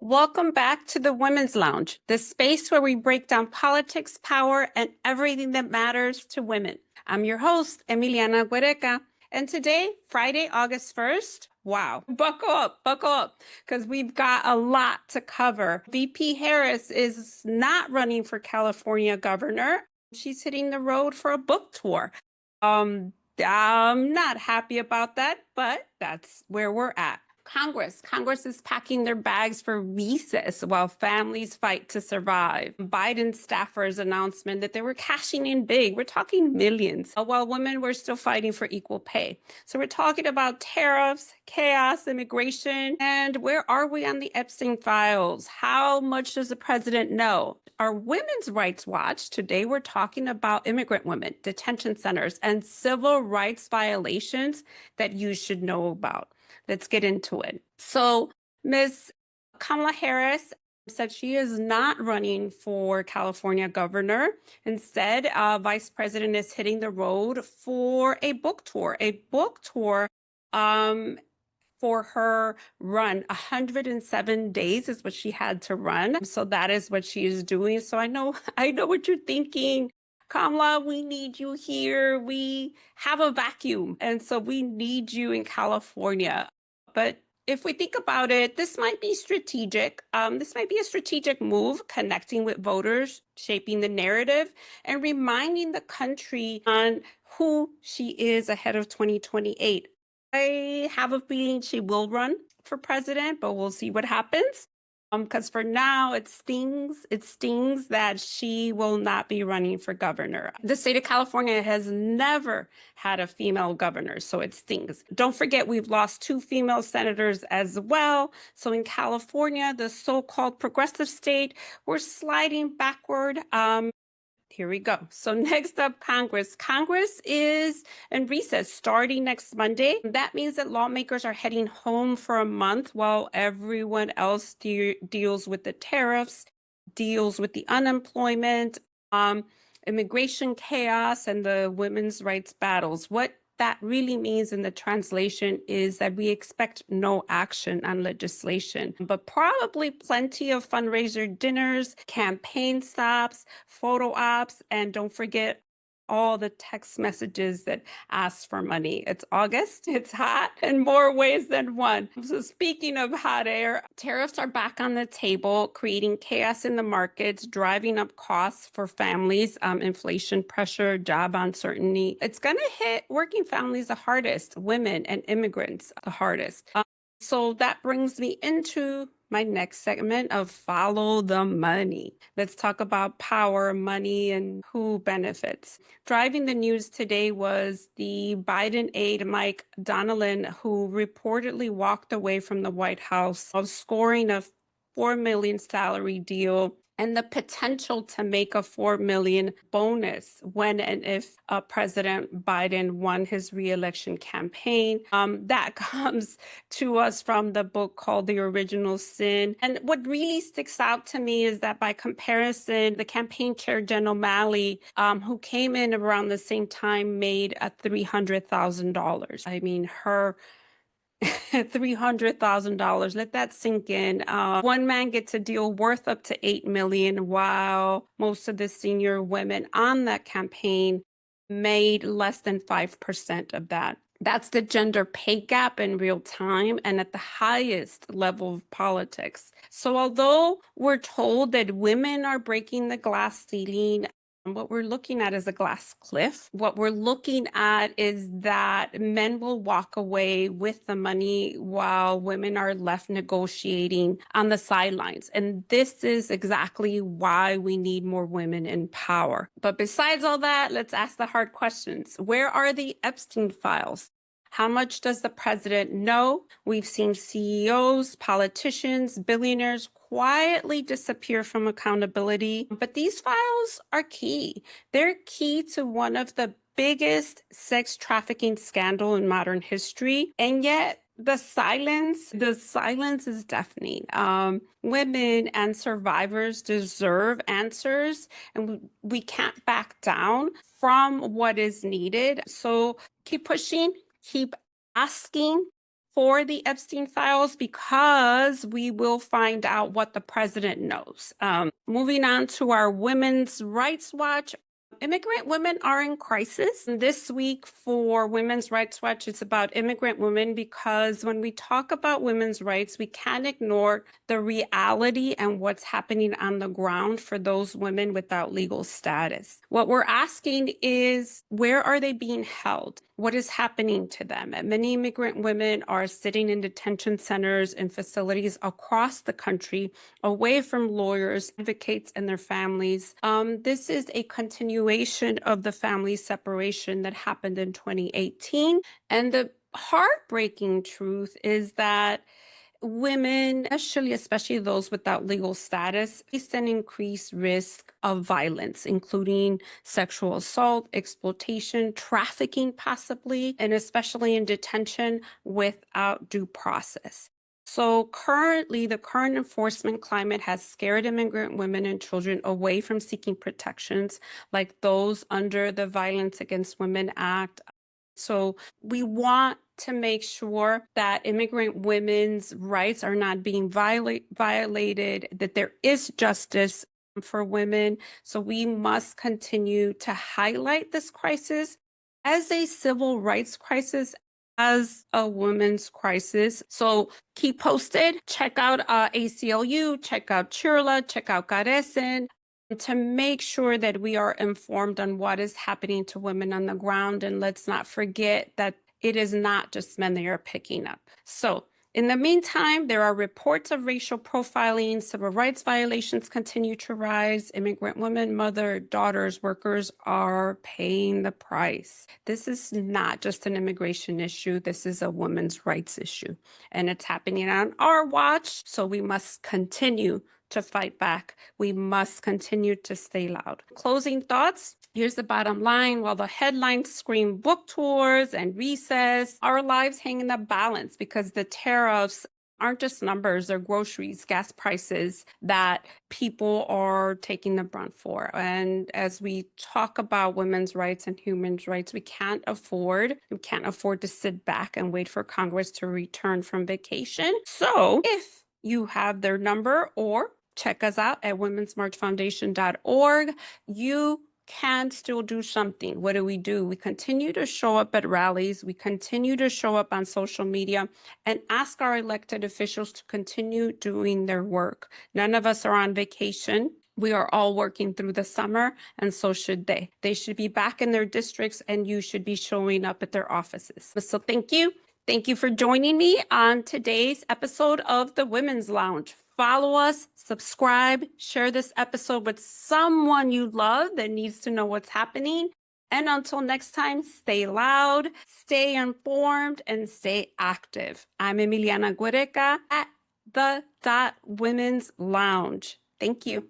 Welcome back to the Women's Lounge, the space where we break down politics, power, and everything that matters to women. I'm your host, Emiliana Guereca, and today, Friday, August 1st, wow, buckle up, because we've got a lot to cover. VP Harris is not running for California governor. She's hitting the road for a book tour. I'm not happy about that, but that's where we're at. Congress is packing their bags for recess while families fight to survive. Biden staffers' announcement that they were cashing in big. We're talking millions, while women were still fighting for equal pay. So we're talking about tariffs, chaos, immigration, and where are we on the Epstein files? How much does the president know? Our Women's Rights Watch, today we're talking about immigrant women, detention centers, and civil rights violations that you should know about. Let's get into it. So, Ms. Kamala Harris said she is not running for California governor. Instead, Vice President is hitting the road for a book tour. For her run. 107 days is what she had to run. So that is what she is doing. So I know what you're thinking. Kamala, we need you here. We have a vacuum. And so we need you in California. But if we think about it, this might be strategic. This might be a strategic move, connecting with voters, shaping the narrative, and reminding the country on who she is ahead of 2028. I have a feeling she will run for president, but we'll see what happens. Because for now, it stings that she will not be running for governor. The state of California has never had a female governor, so it stings. Don't forget, we've lost 2 female senators as well. So in California, the so-called progressive state, we're sliding backward. Here we go. So next up, Congress. Congress is in recess starting next Monday. That means that lawmakers are heading home for a month while everyone else deals with the tariffs, deals with the unemployment, immigration chaos, and the women's rights battles. What that really means in the translation is that we expect no action on legislation, but probably plenty of fundraiser dinners, campaign stops, photo ops, and don't forget all the text messages that ask for money. It's August, it's hot in more ways than one. So speaking of hot air, tariffs are back on the table, creating chaos in the markets, driving up costs for families, inflation pressure, job uncertainty. It's going to hit working families the hardest, women and immigrants the hardest. So that brings me into my next segment of Follow the Money. Let's talk about power, money, and who benefits. Driving the news today was the Biden aide, Mike Donilon, who reportedly walked away from the White House of scoring a $4 million salary deal and the potential to make a $4 million bonus when and if President Biden won his reelection campaign. That comes to us from the book called The Original Sin. And what really sticks out to me is that by comparison, the campaign chair, Jen O'Malley, who came in around the same time, made a $300,000. I mean, her $300,000. Let that sink in. One man gets a deal worth up to $8 million, while most of the senior women on that campaign made less than 5% of that. That's the gender pay gap in real time and at the highest level of politics. So although we're told that women are breaking the glass ceiling, what we're looking at is a glass cliff. What we're looking at is that men will walk away with the money while women are left negotiating on the sidelines. And this is exactly why we need more women in power. But besides all that, let's ask the hard questions. Where are the Epstein files? How much does the president know? We've seen CEOs, politicians, billionaires quietly disappear from accountability, but these files are key. They're key to one of the biggest sex trafficking scandal in modern history, and yet the silence is deafening. Women and survivors deserve answers, and we can't back down from what is needed. So keep pushing, keep asking for the Epstein files because we will find out what the president knows. Moving on to our Women's Rights Watch. Immigrant women are in crisis. This week for Women's Rights Watch, it's about immigrant women because when we talk about women's rights, we can't ignore the reality and what's happening on the ground for those women without legal status. What we're asking is, where are they being held? What is happening to them? And many immigrant women are sitting in detention centers and facilities across the country, away from lawyers, advocates, and their families. This is a continuation of the family separation that happened in 2018. And the heartbreaking truth is that women, especially those without legal status, face an increased risk of violence, including sexual assault, exploitation, trafficking possibly, and especially in detention without due process. So currently, the current enforcement climate has scared immigrant women and children away from seeking protections like those under the Violence Against Women Act. So we want to make sure that immigrant women's rights are not being violated, that there is justice for women. So we must continue to highlight this crisis as a civil rights crisis, as a women's crisis. So keep posted. Check out ACLU, check out Chirla, check out Carecen, to make sure that we are informed on what is happening to women on the ground. And let's not forget that it is not just men they are picking up. So in the meantime, there are reports of racial profiling, civil rights violations continue to rise. Immigrant women, mother, daughters, workers are paying the price. This is not just an immigration issue. This is a women's rights issue. And it's happening on our watch. So we must continue to fight back. We must continue to stay loud. Closing thoughts. Here's the bottom line. While the headlines scream book tours and recess, our lives hang in the balance because the tariffs aren't just numbers, they're groceries, gas prices that people are taking the brunt for. And as we talk about women's rights and human rights, we can't afford to sit back and wait for Congress to return from vacation. So if you have their number, or check us out at womensmarchfoundation.org, you can still do something. What do? We continue to show up at rallies. We continue to show up on social media and ask our elected officials to continue doing their work. None of us are on vacation. We are all working through the summer, and so should they. They should be back in their districts, and you should be showing up at their offices. So thank you. Thank you for joining me on today's episode of the Women's Lounge. Follow us, subscribe, share this episode with someone you love that needs to know what's happening. And until next time, stay loud, stay informed, and stay active. I'm Emiliana Guereca at the Women's Lounge. Thank you.